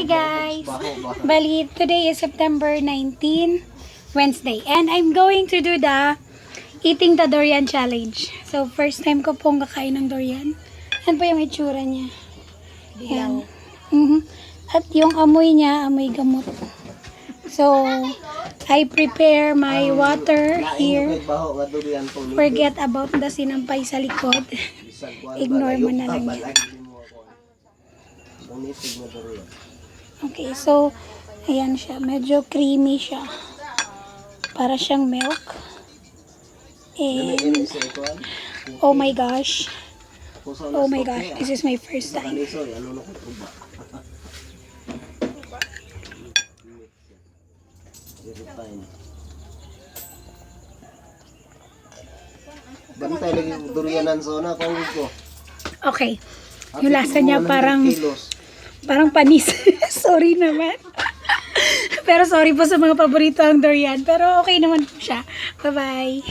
Hi guys! Bali, today is September 19, Wednesday. And I'm going to do the eating the durian challenge. So, first time ko pong kakain ng durian. Yan po yung itsura niya. Yan. At yung amoy niya, amoy gamot. So, I prepare my water here. Forget about the sinampay sa likod. Ignore mo na lang yan. Okay, so, ayan siya. Medyo creamy siya. Para siyang milk. And, oh my gosh. Oh my gosh, this is my first time. Bantay lagi durianan zona kung ko. Okay. Yung lasa niya parang panis. Sorry naman. Pero sorry po sa mga paborito ang durian. Pero okay naman po siya. Bye-bye.